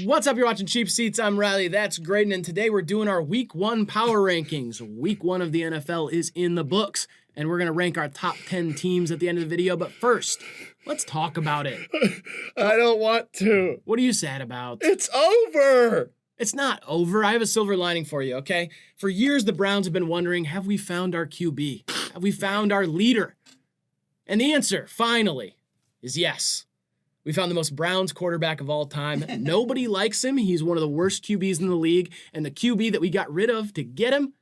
What's up? You're watching Cheap Seats. I'm Riley. That's Graydon. And today we're doing our Week 1 power rankings. Week 1 of the NFL is in the books. And we're going to rank our top 10 teams at the end of the video. But first, let's talk about it. I don't want to. What are you sad about? It's over. It's not over. I have a silver lining for you, okay? For years, the Browns have been wondering, have we found our QB? Have we found our leader? And the answer, finally, is yes. We found the most Browns quarterback of all time. Nobody likes him. He's one of the worst QBs in the league. And the QB that we got rid of to get him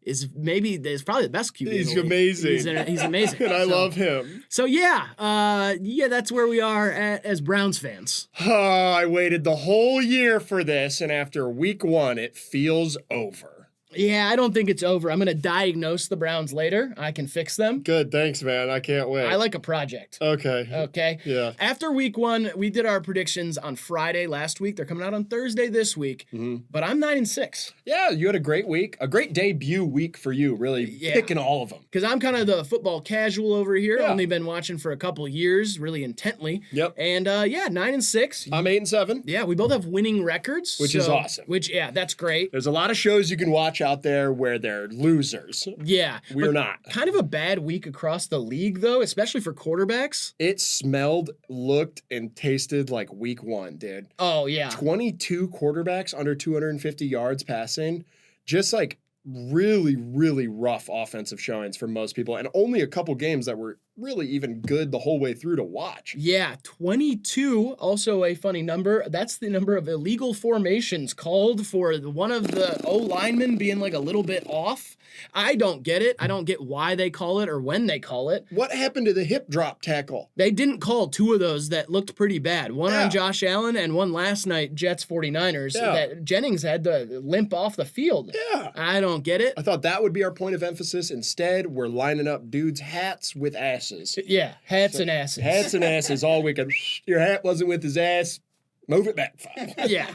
is probably the best QB. He's in the league. amazing. He's amazing. And I love him. So yeah, that's where we are as Browns fans. I waited the whole year for this, and after week 1, it feels over. Yeah, I don't think it's over. I'm going to diagnose the Browns later. I can fix them. Good, thanks, man. I can't wait. I like a project. Okay. Okay? Yeah. After week 1, we did our predictions on Friday last week. They're coming out on Thursday this week. Mm-hmm. But I'm 9-6. Yeah, you had a great week. A great debut week for you, really picking all of them. Because I'm kind of the football casual over here. Yeah. Only been watching for a couple years, really intently. Yep. And 9-6. I'm 8-7. Yeah, we both have winning records. Which is awesome. That's great. There's a lot of shows you can watch out there where they're losers. Yeah. We're not. Kind of a bad week across the league, though, especially for quarterbacks. It smelled, looked, and tasted like week 1, dude. Oh, yeah. 22 quarterbacks under 250 yards passing. Just like really, really rough offensive showings for most people. And only a couple games that were really even good the whole way through to watch. Yeah, 22, also a funny number. That's the number of illegal formations called for one of the O-linemen being like a little bit off. I don't get it. I don't get why they call it or when they call it. What happened to the hip drop tackle? They didn't call 2 of those that looked pretty bad. One on Josh Allen and one last night, Jets 49ers, that Jennings had to limp off the field. Yeah. I don't get it. I thought that would be our point of emphasis. Instead, we're lining up dudes' hats with asses. Yeah, hats and asses. Hats and asses all weekend. Your hat wasn't with his ass. Move it back 5. Yeah.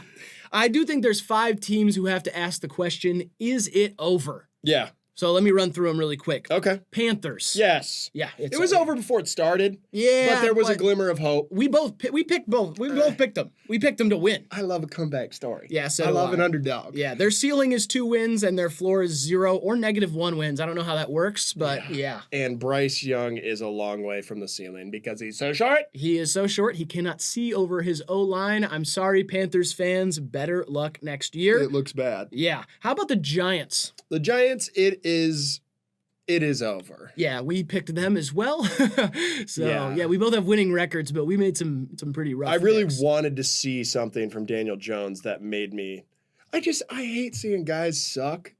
I do think there's 5 teams who have to ask the question, is it over? Yeah. So let me run through them really quick. Okay. Panthers. Yes. Yeah. It was over before it started. Yeah. But there was a glimmer of hope. We picked both. We both picked them. We picked them to win. I love a comeback story. Yeah, so I love an underdog. Yeah, their ceiling is 2 wins and their floor is 0 or -1 wins. I don't know how that works, but yeah. And Bryce Young is a long way from the ceiling because he's so short. He is so short, he cannot see over his O-line. I'm sorry, Panthers fans. Better luck next year. It looks bad. Yeah. How about the Giants? The Giants, it is over. Yeah, we picked them as well. So, we both have winning records, but we made some pretty rough I really picks. wanted to see something from Daniel Jones that made me... I hate seeing guys suck.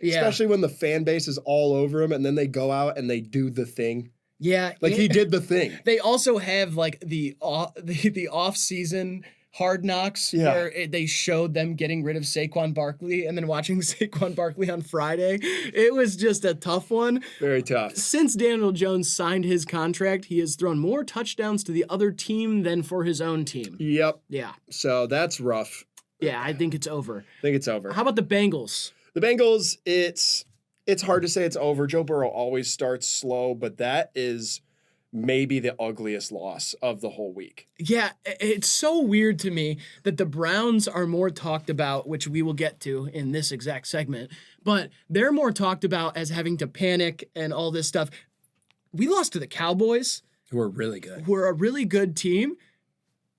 Yeah. Especially when the fan base is all over him and then they go out and they do the thing. Yeah. Like he did the thing. They also have like the off-season Hard Knocks, where they showed them getting rid of Saquon Barkley and then watching Saquon Barkley on Friday. It was just a tough one. Very tough. Since Daniel Jones signed his contract, he has thrown more touchdowns to the other team than for his own team. Yep. Yeah. So that's rough. Yeah, I think it's over. I think it's over. How about the Bengals? The Bengals, it's hard to say it's over. Joe Burrow always starts slow, but that is maybe the ugliest loss of the whole week. Yeah, it's so weird to me that the Browns are more talked about, which we will get to in this exact segment, but they're more talked about as having to panic and all this stuff. We lost to the Cowboys, Who are really good. who are a really good team,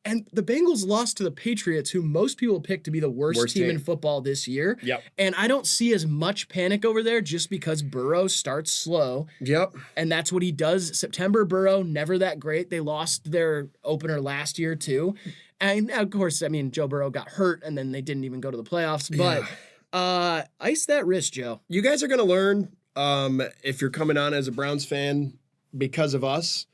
and the Bengals lost to the Patriots, who most people pick to be the worst team in football this year. Yep. And I don't see as much panic over there just because Burrow starts slow. Yep. And that's what he does. September, Burrow, never that great. They lost their opener last year, too. And, of course, I mean, Joe Burrow got hurt, and then they didn't even go to the playoffs. But ice that wrist, Joe. You guys are going to learn, if you're coming on as a Browns fan because of us,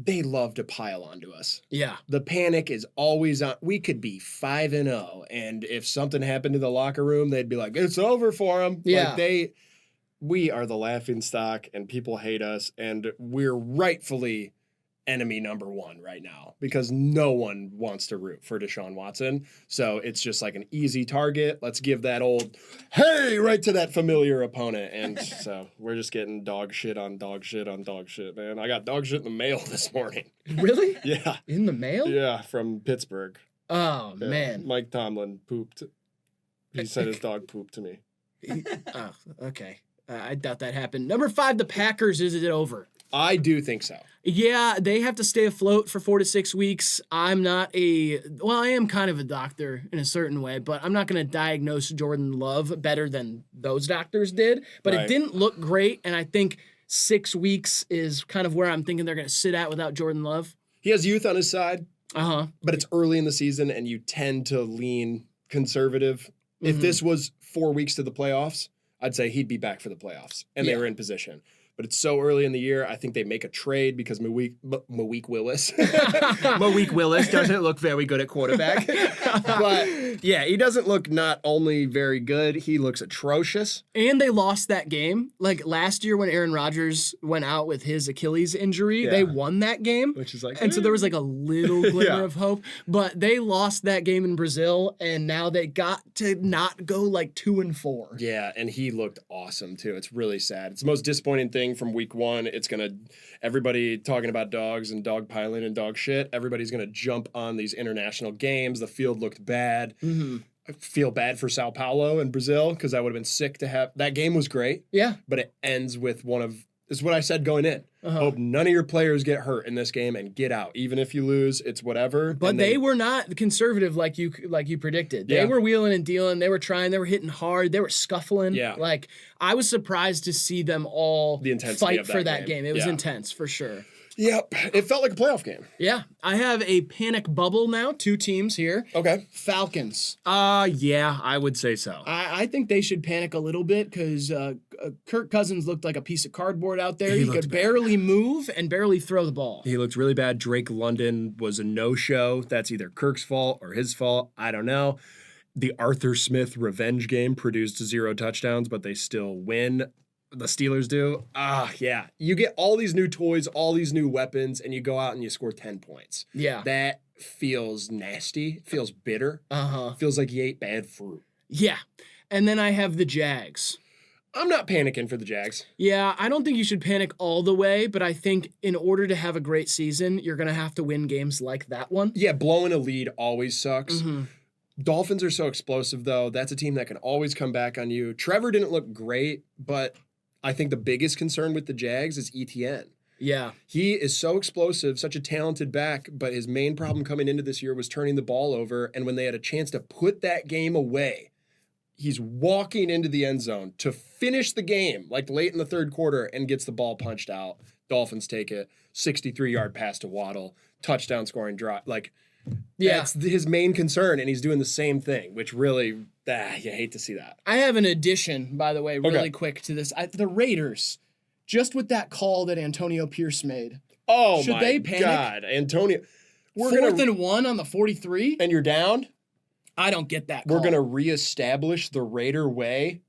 they love to pile onto us. Yeah. The panic is always on. We could be 5-0, and if something happened to the locker room, they'd be like, it's over for them. Yeah. Like we are the laughing stock, and people hate us, and we're rightfully enemy number 1 right now because no one wants to root for Deshaun Watson. So it's just like an easy target. Let's give that old, hey, right to that familiar opponent. And so we're just getting dog shit on dog shit on dog shit, man. I got dog shit in the mail this morning. Really? Yeah. In the mail? Yeah, from Pittsburgh. Oh, Yeah, man. Mike Tomlin pooped. He said his dog pooped to me. Oh, okay. I doubt that happened. Number 5, the Packers. Is it over? I do think so. Yeah, they have to stay afloat for 4 to 6 weeks. I am kind of a doctor in a certain way, but I'm not going to diagnose Jordan Love better than those doctors did. But Right. it didn't look great, and I think 6 weeks is kind of where I'm thinking they're going to sit at without Jordan Love. He has youth on his side, Uh-huh. but it's early in the season, and you tend to lean conservative. If Mhm. this was 4 weeks to the playoffs, I'd say he'd be back for the playoffs, and they Yeah. were in position. But it's so early in the year, I think they make a trade because Malik Willis. Malik Willis doesn't look very good at quarterback. But yeah, he doesn't look not only very good, he looks atrocious. And they lost that game. Like last year when Aaron Rodgers went out with his Achilles injury, Yeah. they won that game. Which is like, And so there was like a little glimmer Yeah. of hope, but they lost that game in Brazil, and now they got to not go like 2-4. yeah, and he looked awesome too. It's really sad. It's the most disappointing thing from week 1. It's everybody talking about dogs and dog piling and dog shit. Everybody's gonna jump on these international games. The field looked bad. Mm-hmm. I feel bad for Sao Paulo and Brazil because I would have been sick to have that game was great, Yeah. but it ends with is what I said going in. Uh-huh. Hope none of your players get hurt in this game and get out. Even if you lose, it's whatever. But And they were not conservative like you predicted. They Yeah. were wheeling and dealing. They were trying. They were hitting hard. They were scuffling. Yeah. Like I was surprised to see them all The intensity fight of for that that game. It was Yeah. intense for sure. Yep, it felt like a playoff game. Yeah. I have a panic bubble now. 2 teams here. Okay. Falcons. Yeah, I would say so. I think they should panic a little bit because Kirk Cousins looked like a piece of cardboard out there. He He looked could bad. barely move and barely throw the ball. He looked really bad. Drake London was a no-show. That's either Kirk's fault or his fault. I don't know. The Arthur Smith revenge game produced 0 touchdowns, but they still win. The Steelers do. Yeah. You get all these new toys, all these new weapons, and you go out and you score 10 points. Yeah. That feels nasty. Feels bitter. Uh-huh. Feels like you ate bad fruit. Yeah. And then I have the Jags. I'm not panicking for the Jags. Yeah, I don't think you should panic all the way, but I think in order to have a great season, you're going to have to win games like that one. Yeah, blowing a lead always sucks. Mhm. Dolphins are so explosive, though. That's a team that can always come back on you. Trevor didn't look great, but I think the biggest concern with the Jags is ETN. Yeah. He is so explosive, such a talented back, but his main problem coming into this year was turning the ball over. And when they had a chance to put that game away, he's walking into the end zone to finish the game, like late in the third quarter, and gets the ball punched out. Dolphins take it, 63-yard pass to Waddle, touchdown scoring drive. Like, Yeah. that's his main concern, and he's doing the same thing, which really, you hate to see that. I have an addition, by the way, really Okay. quick to this. The Raiders, just with that call that Antonio Pierce made. Oh, Should my they panic? God. Antonio, we're 4th gonna, and 1 on the 43? and you're down? I don't get that We're call. going to reestablish the Raider way.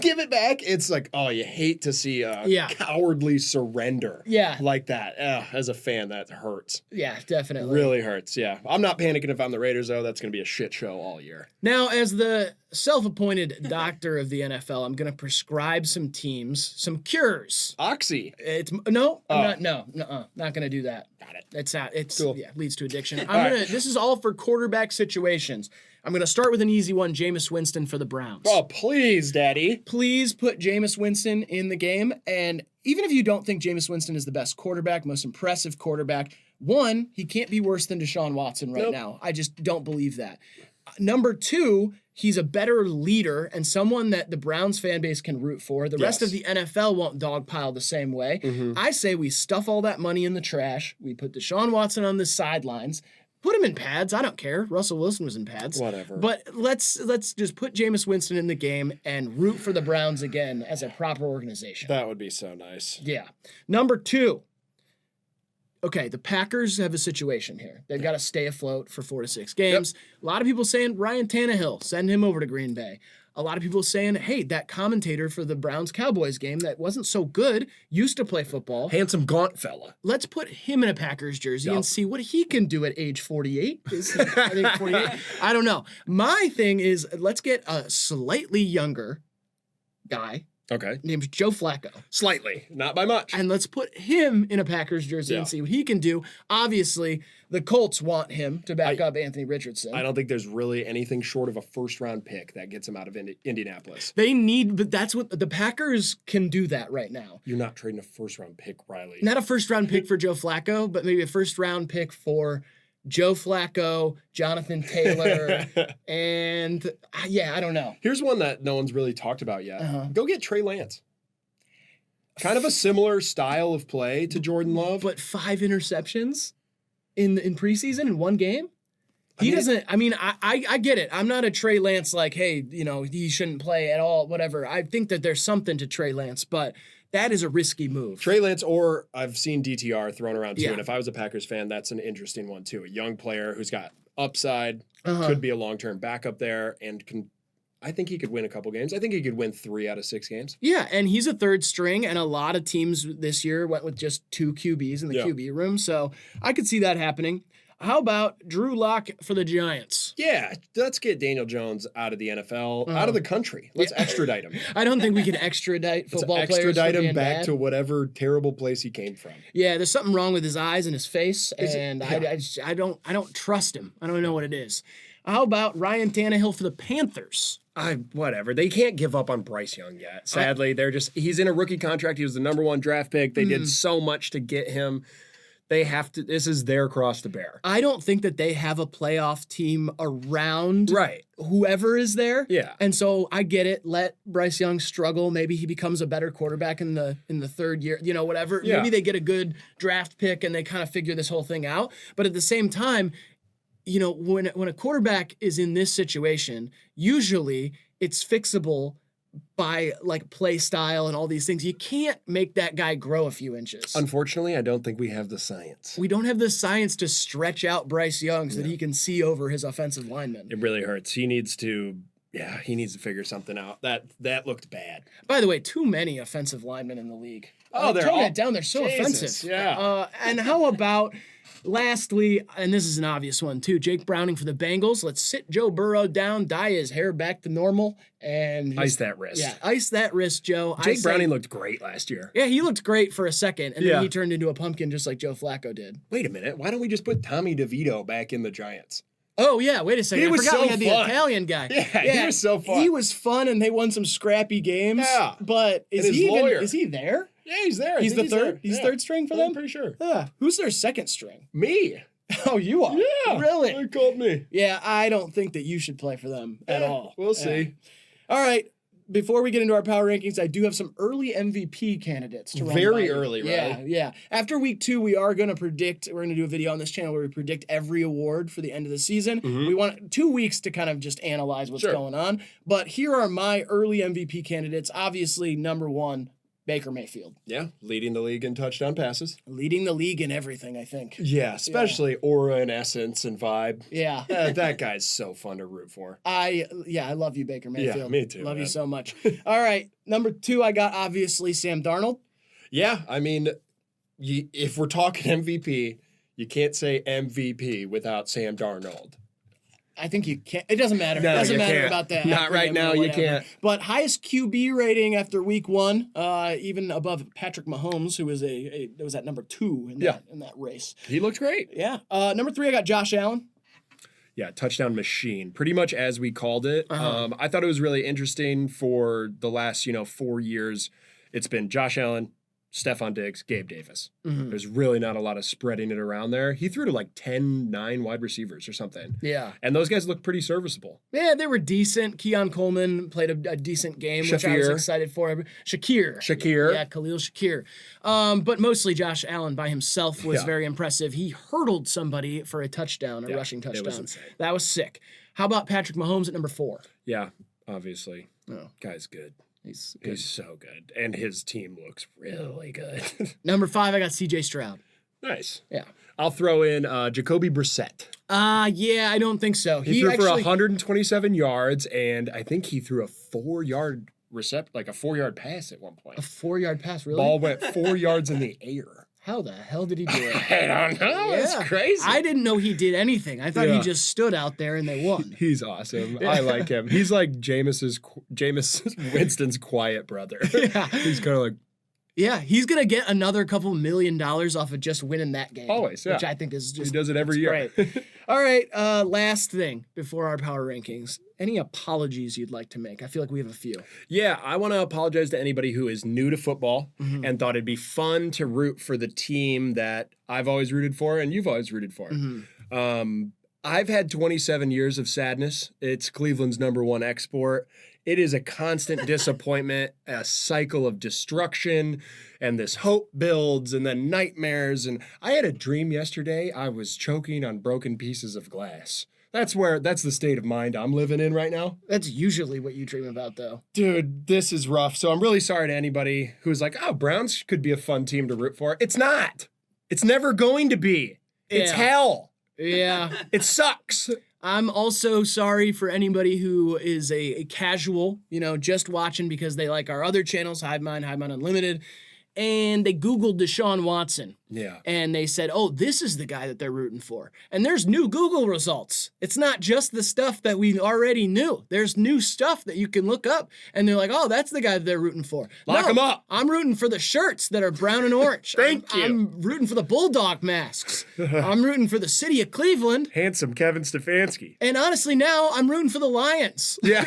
Give it back. It's like, you hate to see a Yeah. cowardly surrender Yeah. like that. As a fan, that hurts. Yeah, definitely. Really hurts, yeah. I'm not panicking if I'm the Raiders, though. That's going to be a shit show all year. Now, as the self-appointed doctor of the NFL, I'm going to prescribe some teams, some cures. Oxy. It's no, I'm Oh. not going to do that. Got it. It's not. It's Cool. leads to addiction. All right. This is all for quarterback situations. I'm gonna start with an easy one. Jameis Winston for the Browns. Oh, please, Daddy. Please put Jameis Winston in the game. And even if you don't think Jameis Winston is the best quarterback, most impressive quarterback, one, he can't be worse than Deshaun Watson right Nope. now. I just don't believe that. Number 2, he's a better leader and someone that the Browns fan base can root for. The rest Yes. of the NFL won't dogpile the same way. Mhm. I say we stuff all that money in the trash. We put Deshaun Watson on the sidelines. Put him in pads. I don't care. Russell Wilson was in pads. Whatever. But let's just put Jameis Winston in the game and root for the Browns again as a proper organization. That would be so nice. Yeah. Number 2. Okay, the Packers have a situation here. They've got to stay afloat for 4 to 6 games. A lot of people saying Ryan Tannehill, send him over to Green Bay. A lot of people saying, hey, that commentator for the Browns-Cowboys game that wasn't so good, used to play football. Handsome gaunt fella. Let's put him in a Packers jersey Yup. and see what he can do at age 48. Is he, I think 48. I don't know. My thing is let's get a slightly younger guy Okay. named Joe Flacco. Slightly, not by much. And let's put him in a Packers jersey Yeah. and see what he can do. Obviously, the Colts want him to back up Anthony Richardson. I don't think there's really anything short of a first-round pick that gets him out of Indianapolis. They need, but that's what the Packers can do that right now. You're not trading a first-round pick, Riley. Not a first-round pick for Joe Flacco, but maybe a first-round pick for Joe Flacco, Jonathan Taylor, and I don't know. Here's one that no one's really talked about yet. Uh-huh. Go get Trey Lance. Kind of a similar style of play to Jordan Love. But 5 interceptions in preseason in one game? I get it. I'm not a Trey Lance like, hey, he shouldn't play at all, whatever. I think that there's something to Trey Lance, but that is a risky move. Trey Lance, or I've seen DTR thrown around too, Yeah. and if I was a Packers fan, that's an interesting one too. A young player who's got upside, Uh-huh. could be a long-term backup there, and I think he could win a couple games. I think he could win 3 out of 6 games. Yeah, and he's a third string, and a lot of teams this year went with just 2 QBs in the QB room, so I could see that happening. How about Drew Lock for the Giants? Yeah, let's get Daniel Jones out of the NFL, out of the country. Let's extradite him. I don't think we can extradite football Let's players. extradite for him being back bad. to whatever terrible place he came from. Yeah, there's something wrong with his eyes and his face, and Yeah. I don't trust him. I don't know what it is. How about Ryan Tannehill for the Panthers? Whatever. They can't give up on Bryce Young yet. Sadly, he's in a rookie contract. He was the number 1 draft pick. They did so much to get him. They have to. This is their cross to bear. I don't think that they have a playoff team around Right. whoever is there. Yeah. And so I get it. Let Bryce Young struggle. Maybe he becomes a better quarterback in the 3rd year, whatever. Yeah. Maybe they get a good draft pick and they kind of figure this whole thing out. But at the same time, when a quarterback is in this situation, usually it's fixable by like play style and all these things. You can't make that guy grow a few inches. Unfortunately, I don't think we have the science. We don't have the science to stretch out Bryce Young so that he can see over his offensive linemen. It really hurts. He needs to figure something out. That looked bad. By the way, too many offensive linemen in the league. Oh, they're tone all- it down. They're so Jesus, offensive. yeah. And how about, lastly, and this is an obvious one too, Jake Browning for the Bengals. Let's sit Joe Burrow down, dye his hair back to normal, and Ice that wrist. Yeah, ice that wrist, Joe. Jake Browning looked great last year. Yeah, he looked great for a second, and Yeah. then he turned into a pumpkin just like Joe Flacco did. Wait a minute. Why don't we just put Tommy DeVito back in the Giants? Oh, yeah, wait a second. He I was forgot we so had the fun. Italian guy. Yeah, he was so fun. He was fun, and they won some scrappy games. Yeah. But is And his he even, lawyer. is he there? Yeah, he's there. I He's think the third. there. He's Yeah. third string for I'm them? pretty sure. Yeah. Who's their second string? Me. Oh, you are? Yeah. Really? They called me. Yeah, I don't think that you should play for them at Yeah, all. we'll see. All right. Before we get into our power rankings, I do have some early MVP candidates to run Very by you. early, Yeah, right? yeah. After week 2, we are going to predict. We're going to do a video on this channel where we predict every award for the end of the season. We want 2 weeks to kind of just analyze what's Sure. going on. But here are my early MVP candidates. Obviously, number 1, Baker Mayfield, Yeah, leading the league in touchdown passes. leading the league in everything. I think. Yeah, especially aura and essence and vibe. Yeah. That guy's so fun to root for. I love you, Baker Mayfield. me too, Love you man. so much. All right, number 2, I got obviously Sam Darnold. Yeah, I mean, if we're talking MVP, you can't say MVP without Sam Darnold. I think you can't. It doesn't matter. No, It doesn't you matter can't. about that. Not right acronym now, or you whatever. can't. But highest QB rating after week 1, even above Patrick Mahomes, who was was at number 2 in that race. He looked great. Yeah. Number 3, I got Josh Allen. Yeah, touchdown machine, pretty much as we called it. Uh-huh. I thought it was really interesting for the last, 4 years. It's been Josh Allen, Stephon Diggs, Gabe Davis. Mhm. There's really not a lot of spreading it around there. He threw to like 9 wide receivers or something. Yeah. And those guys look pretty serviceable. Yeah, they were decent. Keon Coleman played a decent game, which I was Shakir. excited for. Shakir. Yeah, Khalil Shakir. But mostly Josh Allen by himself was Yeah. very impressive. He hurdled somebody for a touchdown, a Yeah, rushing it was touchdown. insane. That was sick. How about Patrick Mahomes at number 4? Yeah, obviously. Oh, Guy's good. he's good. He's so good. And his team looks really good. Number 5, I got CJ Stroud. Nice. Yeah. I'll throw in Jacoby Brissett. Yeah, I don't think so. He threw for 127 yards, and I think he threw a 4-yard pass at one point. a 4-yard pass, really? Ball went 4 yards in the air. How the hell did he do it? I don't know. It's crazy. I didn't know he did anything. I thought he Yeah. just stood out there and they won. He's awesome. I like him. He's like Jameis Winston's quiet brother. Yeah. He's kind of like, Yeah, he's going to get another couple $1 million off of just winning that game. Always, yeah. Which I think is just he does it every year. great. All right, last thing before our power rankings. Any apologies you'd like to make? I feel like we have a few. Yeah, I want to apologize to anybody who is new to football and thought it'd be fun to root for the team that I've always rooted for and you've always rooted for. I've had 27 years of sadness. It's Cleveland's #1 export. It is a constant disappointment, a cycle of destruction, and this hope builds and then nightmares. And I had a dream yesterday. I was choking on broken pieces of glass. That's the state of mind I'm living in right now. That's usually what you dream about, though. Dude, this is rough. So I'm really sorry to anybody who's like, oh, Browns could be a fun team to root for. It's not. It's never going to be. It's Yeah. hell. Yeah. It sucks. I'm also sorry for anybody who is a casual, just watching because they like our other channels, Hivemind Unlimited, and they Googled Deshaun Watson. Yeah. And they said, oh, this is the guy that they're rooting for. And there's new Google results. It's not just the stuff that we already knew. There's new stuff that you can look up. And they're like, oh, that's the guy that they're rooting for. Lock him up. I'm rooting for the shirts that are brown and orange. Thank you. I'm rooting for the Bulldog masks. I'm rooting for the city of Cleveland. Handsome Kevin Stefanski. And honestly, now I'm rooting for the Lions. Yeah.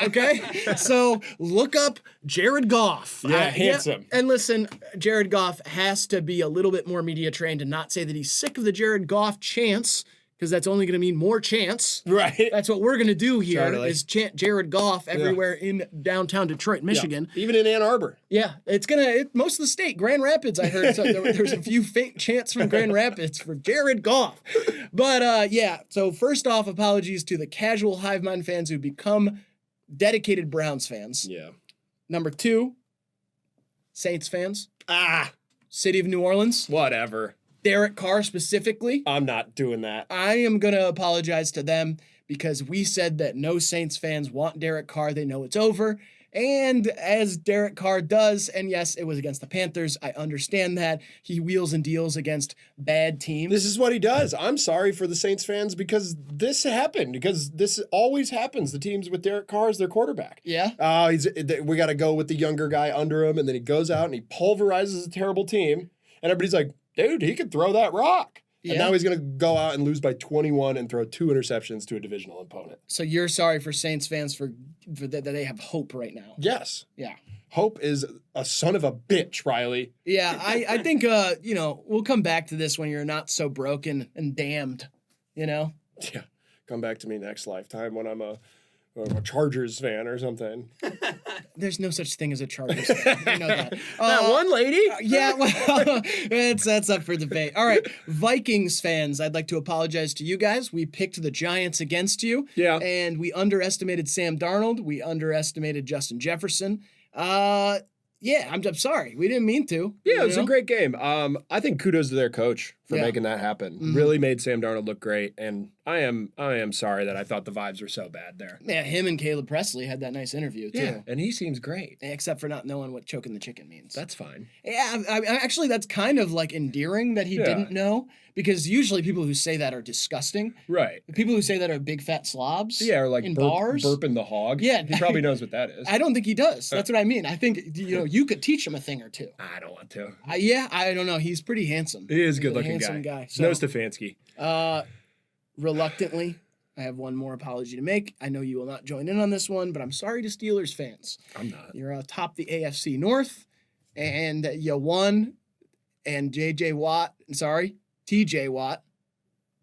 Okay? So look up Jared Goff. Yeah, handsome. And listen, Jared Goff has to be a little bit more media trained and not say that he's sick of the Jared Goff chants, because that's only going to mean more chants. Right. That's what we're going to do here Totally. is chant Jared Goff everywhere in downtown Detroit, Michigan. Even in Ann Arbor. Yeah, it's most of the state. Grand Rapids, I heard. So there's a few faint chants from Grand Rapids for Jared Goff. But yeah, so first off, apologies to the casual Hivemind fans who become dedicated Browns fans. Yeah. Number 2, Saints fans. Ah, City of New Orleans. whatever. Derek Carr specifically. I'm not doing that. I am going to apologize to them because we said that no Saints fans want Derek Carr. They know it's over. And as Derek Carr does, and yes, it was against the Panthers. I understand that. He wheels and deals against bad teams. This is what he does. I'm sorry for the Saints fans because this happened. Because this always happens. The teams with Derek Carr as their quarterback. Yeah. We got to go with the younger guy under him, and then he goes out and he pulverizes a terrible team. And everybody's like, dude, he could throw that rock. Yeah. And now he's going to go out and lose by 21 and throw 2 interceptions to a divisional opponent. So you're sorry for Saints fans for that they have hope right now. Yes. Yeah. Hope is a son of a bitch, Riley. Yeah, I think, we'll come back to this when you're not so broken and damned, Yeah. Come back to me next lifetime when I'm a Chargers fan or something. There's no such thing as a Chargers fan. You know that. That one lady? Yeah, well, that's up for debate. All right, Vikings fans, I'd like to apologize to you guys. We picked the Giants against you. Yeah. And we underestimated Sam Darnold. We underestimated Justin Jefferson. Yeah, I'm sorry. We didn't mean to. Yeah, it was a great game. I think kudos to their coach for Yeah. making that happen. Mhm. Really made Sam Darnold look great, and I am sorry that I thought the vibes were so bad there. Yeah, him and Caleb Presley had that nice interview, too. And he seems great. Except for not knowing what choking the chicken means. That's fine. Yeah, actually, that's kind of like endearing that he Yeah. didn't know, because usually people who say that are disgusting. Right. The people who say that are big fat slobs. Yeah, or like in bars. burping the hog. Yeah. He probably knows what that is. I don't think he does. That's what I mean. I think you could teach him a thing or two. I don't want to. I don't know. He's pretty handsome. He is a He's good-looking handsome guy. guy. No So, Stefanski. reluctantly, I have one more apology to make. I know you will not join in on this one, but I'm sorry to Steelers fans. I'm not. You're atop the AFC North, and you won, and TJ Watt,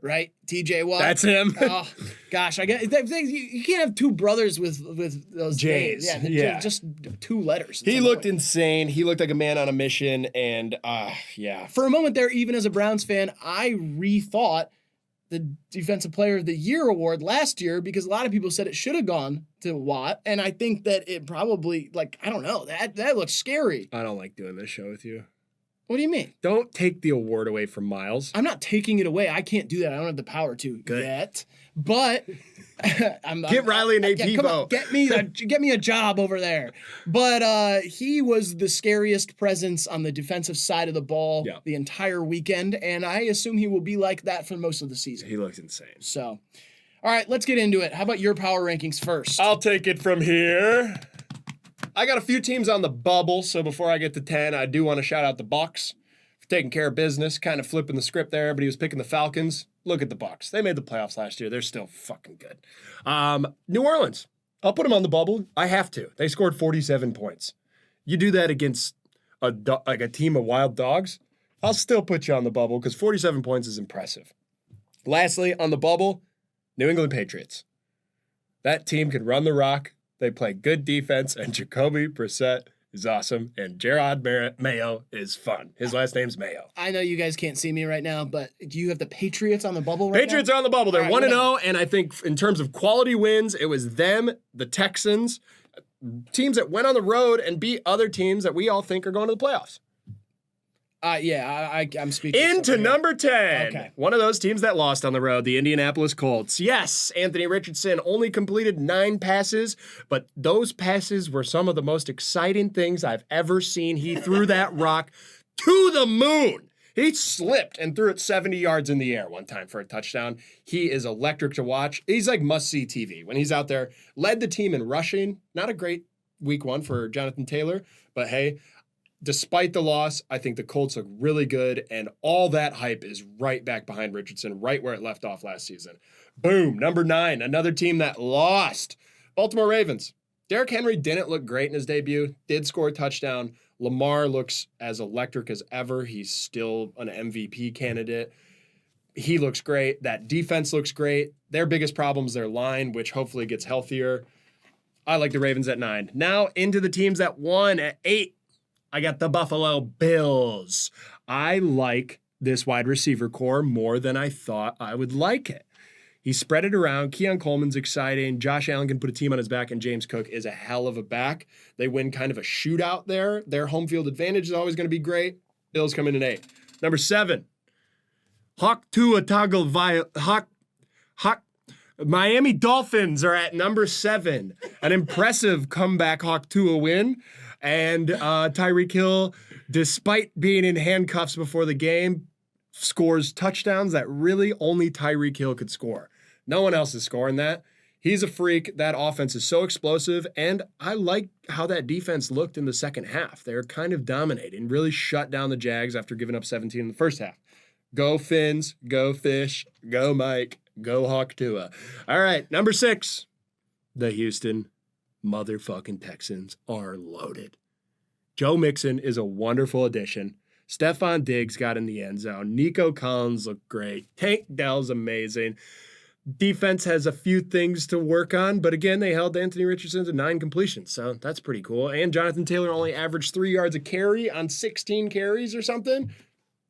right? TJ Watt. That's him. Oh gosh, I get you can't have two brothers with those J's. names. Yeah. Just 2 letters. He looked insane. He looked like a man on a mission, and yeah. For a moment there, even as a Browns fan, I rethought the Defensive Player of the Year award last year because a lot of people said it should have gone to Watt, and I think that it probably, I don't know, that looks scary. I don't like doing this show with you. What do you mean? Don't take the award away from Miles. I'm not taking it away. I can't do that. I don't have the power to yet. But Get Riley an AP come on, vote. get me a job over there. But he was the scariest presence on the defensive side of the ball the entire weekend, and I assume he will be like that for most of the season. He looks insane. So, all right, let's get into it. How about your power rankings first? I'll take it from here. I got a few teams on the bubble, so before I get to 10, I do want to shout out the Bucks for taking care of business, kind of flipping the script there. Everybody was picking the Falcons. Look at the Bucks. They made the playoffs last year. They're still fucking good. New Orleans. I'll put them on the bubble. I have to. They scored 47 points. You do that against a team of wild dogs, I'll still put you on the bubble because 47 points is impressive. Lastly, on the bubble, New England Patriots. That team can run the rock. They play good defense, and Jacoby Brissett is awesome, and Gerard Mayo is fun. His last name's Mayo. I know you guys can't see me right now, but do you have the Patriots on the bubble right Patriots now? are on the bubble. They're 1-0, and I think in terms of quality wins, it was them, the Texans, teams that went on the road and beat other teams that we all think are going to the playoffs. I'm speaking. Into number 10. Okay. One of those teams that lost on the road, the Indianapolis Colts. Yes, Anthony Richardson only completed 9 passes, but those passes were some of the most exciting things I've ever seen. He threw that rock to the moon. He slipped and threw it 70 yards in the air one time for a touchdown. He is electric to watch. He's like must-see TV. When he's out there, led the team in rushing. Not a great week 1 for Jonathan Taylor, but hey, despite the loss, I think the Colts look really good, and all that hype is right back behind Richardson, right where it left off last season. Boom, number 9, another team that lost. Baltimore Ravens. Derrick Henry didn't look great in his debut, did score a touchdown. Lamar looks as electric as ever. He's still an MVP candidate. He looks great. That defense looks great. Their biggest problem is their line, which hopefully gets healthier. I like the Ravens at 9. Now into the teams that won at 8. I got the Buffalo Bills. I like this wide receiver core more than I thought I would like it. He spread it around. Keon Coleman's exciting. Josh Allen can put a team on his back, and James Cook is a hell of a back. They win kind of a shootout there. Their home field advantage is always going to be great. Bills come in at 8. Number 7, Miami Dolphins are at number 7. An impressive comeback Hawk Tua win. And Tyreek Hill, despite being in handcuffs before the game, scores touchdowns that really only Tyreek Hill could score. No one else is scoring that. He's a freak. That offense is so explosive, and I like how that defense looked in the second half. They were kind of dominating, really shut down the Jags after giving up 17 in the first half. Go Fins, go Fish, go Mike, go Hawk Tua. All right, number 6, the Houston motherfucking Texans are loaded. Joe Mixon is a wonderful addition. Stephon Diggs got in the end zone. Nico Collins looked great. Tank Dell's amazing. Defense has a few things to work on, but again, they held Anthony Richardson to 9 completions, so that's pretty cool. And Jonathan Taylor only averaged 3 yards a carry on 16 carries or something.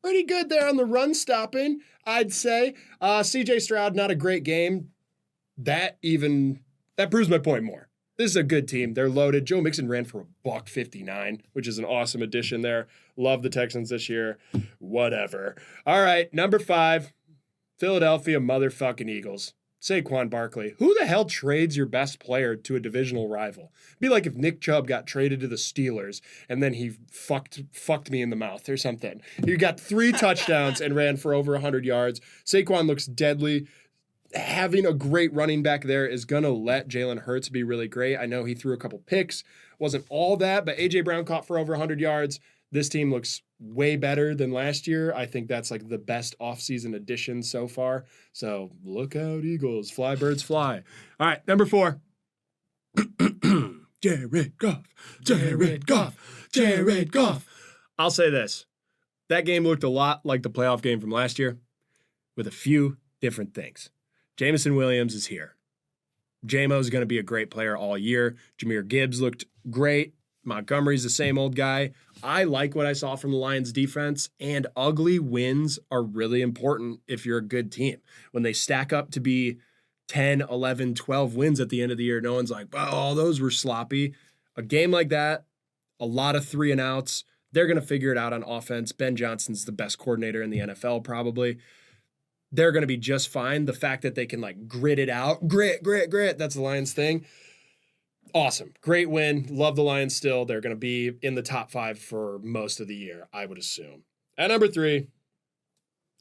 Pretty good there on the run stopping, I'd say. CJ Stroud, not a great game. That proves my point more. This is a good team. They're loaded. Joe Mixon ran for $159, which is an awesome addition there. Love the Texans this year. Whatever. All right, number 5, Philadelphia motherfucking Eagles. Saquon Barkley. Who the hell trades your best player to a divisional rival? It'd be like if Nick Chubb got traded to the Steelers and then he fucked me in the mouth or something. He got 3 touchdowns and ran for over 100 yards. Saquon looks deadly. Having a great running back there is going to let Jalen Hurts be really great. I know he threw a couple picks. Wasn't all that, but A.J. Brown caught for over 100 yards. This team looks way better than last year. I think that's like the best offseason addition so far. So look out, Eagles. Fly, birds, fly. All right, number 4. Jared Goff. I'll say this. That game looked a lot like the playoff game from last year with a few different things. Jameson Williams is here. J-Mo is going to be a great player all year. Jahmyr Gibbs looked great. Montgomery's the same old guy. I like what I saw from the Lions defense, and ugly wins are really important if you're a good team. When they stack up to be 10, 11, 12 wins at the end of the year, no one's like, oh, those were sloppy. A game like that, a lot of 3-and-outs, They're going to figure it out on offense. Ben Johnson's the best coordinator in the NFL, probably. They're going to be just fine. The fact that they can like grit it out, grit. That's the Lions thing. Awesome. Great win. Love the Lions still. They're going to be in the top 5 for most of the year, I would assume. At number 3,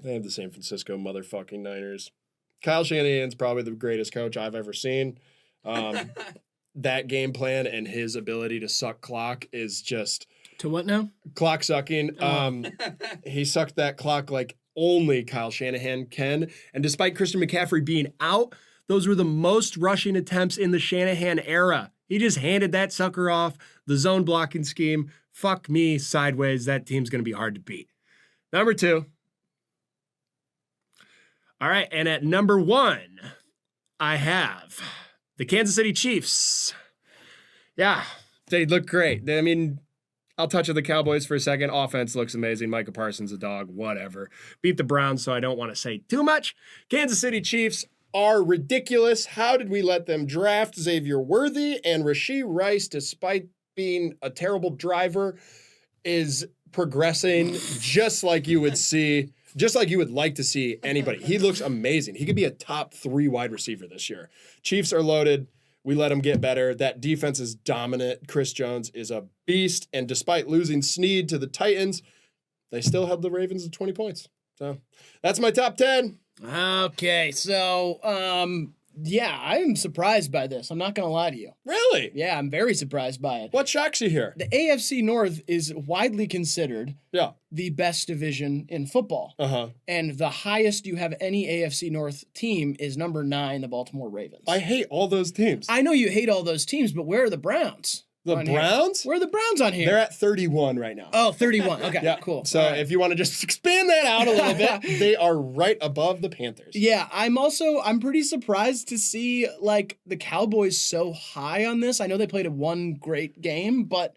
they have the San Francisco motherfucking Niners. Kyle Shanahan's probably the greatest coach I've ever seen. That game plan and his ability to suck clock is just... To what now? Clock sucking. He sucked that clock like only Kyle Shanahan can. And despite Christian McCaffrey being out, those were the most rushing attempts in the Shanahan era. He just handed that sucker off. The zone blocking scheme. Fuck me sideways. That team's going to be hard to beat. Number 2. All right. And at number 1, I have the Kansas City Chiefs. Yeah, they look great. I mean, I'll touch on the Cowboys for a second. Offense looks amazing. Micah Parsons, a dog, whatever. Beat the Browns, so I don't want to say too much. Kansas City Chiefs are ridiculous. How did we let them draft Xavier Worthy and Rashee Rice, despite being a terrible driver, is progressing just like you would see, just like you would like to see anybody. He looks amazing. He could be a top 3 wide receiver this year. Chiefs are loaded. We let him get better. That defense is dominant. Chris Jones is a beast. And despite losing Snead to the Titans, they still held the Ravens to 20 points. So that's my top 10. Okay, so, yeah, I'm surprised by this. I'm not going to lie to you. Really? Yeah, I'm very surprised by it. What shocks you here? The AFC North is widely considered the best division in football. And the highest you have any AFC North team is number 9, the Baltimore Ravens. I hate all those teams. I know you hate all those teams, but where are the Browns? The Browns? Where are the Browns on here? They're at 31 right now. Oh, 31. Okay, yeah, cool. So if you want to just expand that out a little bit, they are right above the Panthers. Yeah, I'm pretty surprised to see like the Cowboys so high on this. I know they played one great game, but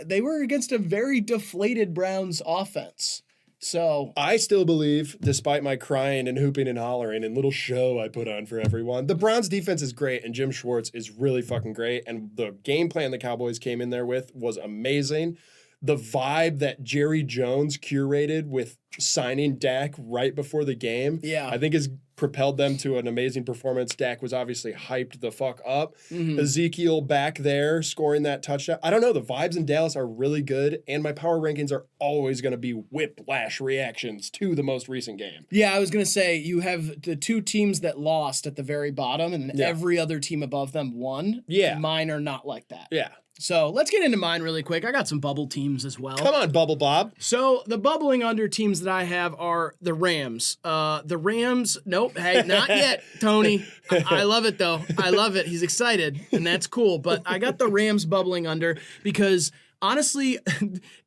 they were against a very deflated Browns offense. So I still believe, despite my crying and hooping and hollering and little show I put on for everyone, the Browns defense is great and Jim Schwartz is really fucking great. And the game plan the Cowboys came in there with was amazing. The vibe that Jerry Jones curated with signing Dak right before the game, I think has propelled them to an amazing performance. Dak was obviously hyped the fuck up. Ezekiel back there scoring that touchdown. I don't know. The vibes in Dallas are really good, and my power rankings are always going to be whiplash reactions to the most recent game. Yeah, I was going to say you have the 2 teams that lost at the very bottom, and every other team above them won. Yeah. Mine are not like that. Yeah. So let's get into mine really quick. I got some bubble teams as well. Come on, Bubble Bob. So the bubbling under teams that I have are the Rams. The Rams, nope, hey, not yet, Tony. I love it, though. I love it. He's excited, and that's cool. But I got the Rams bubbling under because, honestly,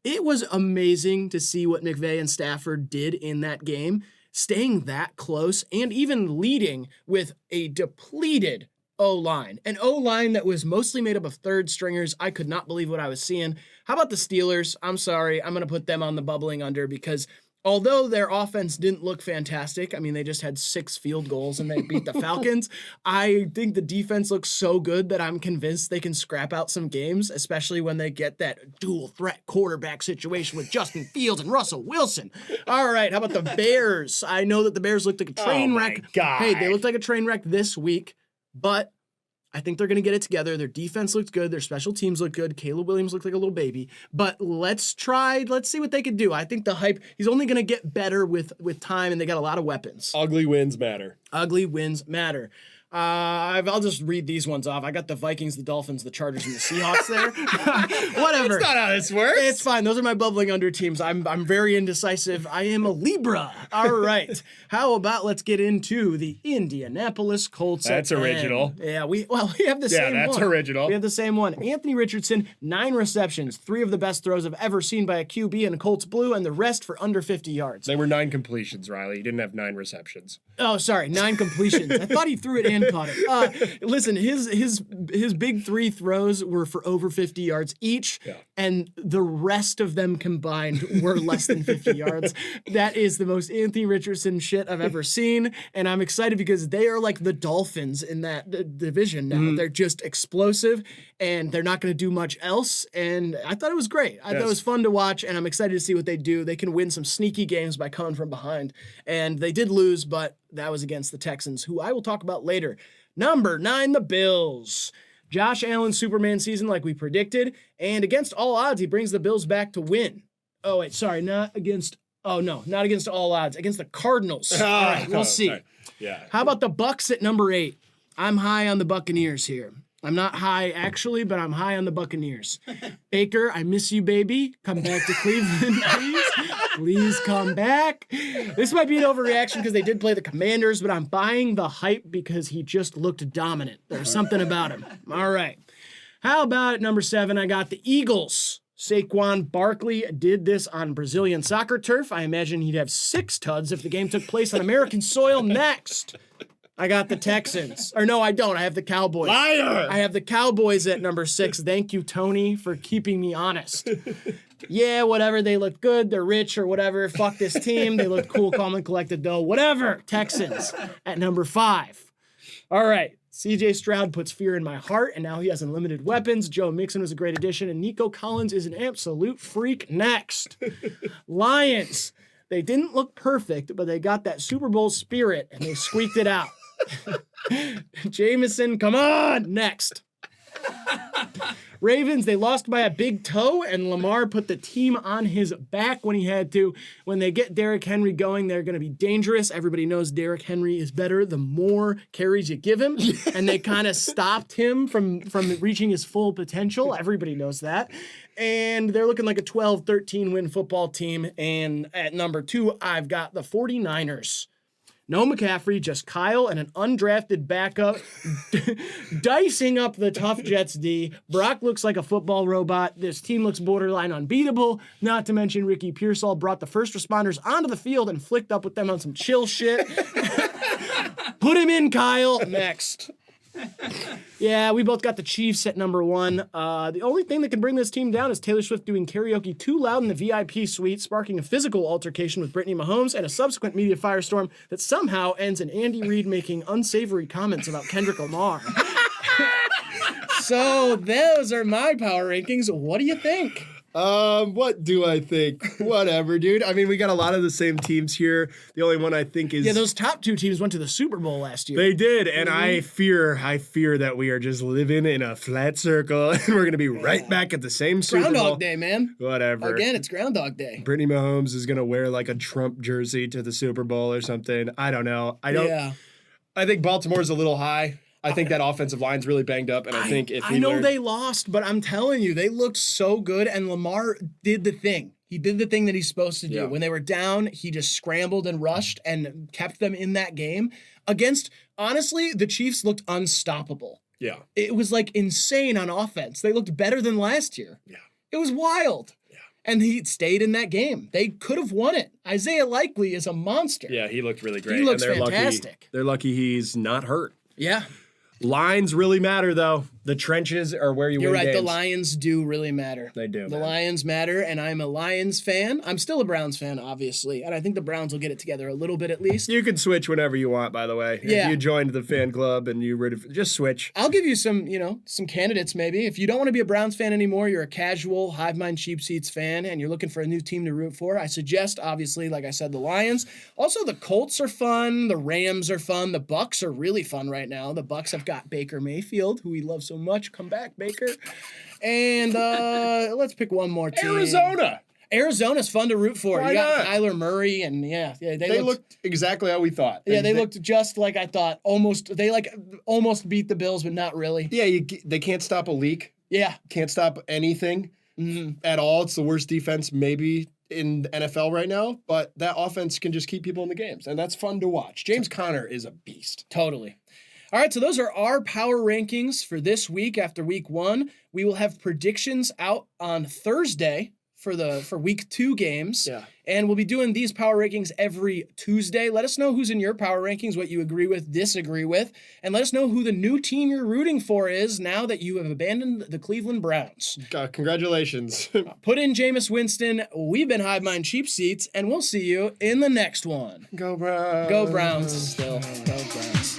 it was amazing to see what McVay and Stafford did in that game, staying that close and even leading with a depleted O-line. An O-line that was mostly made up of third stringers. I could not believe what I was seeing. How about the Steelers? I'm sorry. I'm going to put them on the bubbling under because although their offense didn't look fantastic, I mean, they just had 6 field goals and they beat the Falcons. I think the defense looks so good that I'm convinced they can scrap out some games, especially when they get that dual threat quarterback situation with Justin Fields and Russell Wilson. All right. How about the Bears? I know that the Bears looked like a train wreck. God. Hey, they looked like a train wreck this week. But I think they're going to get it together. Their defense looked good. Their special teams looked good. Caleb Williams looked like a little baby. But let's see what they can do. I think the hype, he's only going to get better with time, and they got a lot of weapons. Ugly wins matter. Ugly wins matter. I'll just read these ones off. I got the Vikings, the Dolphins, the Chargers, and the Seahawks there. Whatever. That's not how this works. It's fine. Those are my bubbling under teams. I'm very indecisive. I am a Libra. All right. How about let's get into the Indianapolis Colts. That's original. Yeah, we have the same one. Yeah, that's original. We have the same one. Anthony Richardson, 9 receptions, 3 of the best throws I've ever seen by a QB in Colts blue, and the rest for under 50 yards. They were 9 completions, Riley. He didn't have 9 receptions. Oh, sorry, 9 completions. I thought he threw it in and caught it. Listen, his big 3 throws were for over 50 yards each, and the rest of them combined were less than 50 yards. That is the most Anthony Richardson shit I've ever seen, and I'm excited because they are like the Dolphins in that division now. They're just explosive, and they're not going to do much else, and I thought it was great. I thought it was fun to watch, and I'm excited to see what they do. They can win some sneaky games by coming from behind, and they did lose, but that was against the Texans, who I will talk about later. Number 9, the Bills. Josh Allen's Superman season like we predicted, and against all odds, he brings the Bills back to win. Oh, wait, sorry, not against all odds, against the Cardinals. All right, we'll see. Sorry. Yeah. How about the Bucs at number 8? I'm high on the Buccaneers here. I'm not high, actually, but I'm high on the Buccaneers. Baker, I miss you, baby. Come back to Cleveland, please. Please come back. This might be an overreaction because they did play the Commanders, but I'm buying the hype because he just looked dominant. There's something about him. All right. How about at number 7, I got the Eagles. Saquon Barkley did this on Brazilian soccer turf. I imagine he'd have 6 tuds if the game took place on American soil. Next, I got the Texans. Or no, I don't. I have the Cowboys. Liar! I have the Cowboys at number 6. Thank you, Tony, for keeping me honest. Yeah, whatever. They look good. They're rich or whatever. Fuck this team. They look cool, calm, and collected, though. Whatever. Texans at number 5. All right. CJ Stroud puts fear in my heart, and now he has unlimited weapons. Joe Mixon was a great addition, and Nico Collins is an absolute freak. Next. Lions. They didn't look perfect, but they got that Super Bowl spirit, and they squeaked it out. Jameson, come on. Next. Ravens, they lost by a big toe, and Lamar put the team on his back when he had to. When they get Derrick Henry going, they're going to be dangerous. Everybody knows Derrick Henry is better the more carries you give him, and they kind of stopped him from reaching his full potential. Everybody knows that. And they're looking like a 12-13 win football team. And at number 2, I've got the 49ers. No McCaffrey, just Kyle and an undrafted backup dicing up the tough Jets D. Brock looks like a football robot. This team looks borderline unbeatable. Not to mention Ricky Pearsall brought the first responders onto the field and flicked up with them on some chill shit. Put him in, Kyle. Next. Yeah, we both got the Chiefs at number 1. The only thing that can bring this team down is Taylor Swift doing karaoke too loud in the VIP suite, sparking a physical altercation with Brittany Mahomes and a subsequent media firestorm that somehow ends in Andy Reid making unsavory comments about Kendrick Lamar. So those are my power rankings. What do you think? What do I think? Whatever, dude. I mean, we got a lot of the same teams here. The only one I think is... Yeah, those top 2 teams went to the Super Bowl last year. They did, and I fear that we are just living in a flat circle, and we're going to be right back at the same Super Bowl. Groundhog Day, man. Whatever. Again, it's Groundhog Day. Brittany Mahomes is going to wear like a Trump jersey to the Super Bowl or something. I don't know. I think Baltimore's a little high. I think that offensive line's really banged up, and I think if they lost, but I'm telling you, they looked so good, and Lamar did the thing. He did the thing that he's supposed to do. Yeah. When they were down, he just scrambled and rushed and kept them in that game. Honestly, the Chiefs looked unstoppable. Yeah. It was like insane on offense. They looked better than last year. Yeah. It was wild. Yeah. And he stayed in that game. They could have won it. Isaiah Likely is a monster. Yeah, he looked really great. He looks fantastic. They're lucky he's not hurt. Yeah. Lines really matter, though. The trenches are where you win games. You're right. The Lions do really matter. They do. The Lions matter, and I'm a Lions fan. I'm still a Browns fan, obviously, and I think the Browns will get it together a little bit at least. You can switch whenever you want, by the way. Yeah. If you joined the fan club and just switch. I'll give you some candidates maybe. If you don't want to be a Browns fan anymore, you're a casual Hivemind Cheap Seats fan, and you're looking for a new team to root for, I suggest, obviously, like I said, the Lions. Also, the Colts are fun. The Rams are fun. The Bucks are really fun right now. The Bucks have got Baker Mayfield, who we love so much. Come back, Baker. And let's pick one more team. Arizona's fun to root for. Why you got not? Kyler Murray, and they looked exactly how we thought. Yeah, they looked just like I thought. Almost beat the Bills, but not really. Yeah, they can't stop a leak. Yeah, can't stop anything at all. It's the worst defense maybe in the NFL right now, but that offense can just keep people in the games, and that's fun to watch. James Conner is a beast. Totally. All right, so those are our power rankings for this week after week 1. We will have predictions out on Thursday for week 2 games. Yeah. And we'll be doing these power rankings every Tuesday. Let us know who's in your power rankings, what you agree with, disagree with, and let us know who the new team you're rooting for is now that you have abandoned the Cleveland Browns. Congratulations. Put in Jameis Winston. We've been Hivemind Cheap Seats, and we'll see you in the next one. Go Browns. Go Browns still. Go Browns.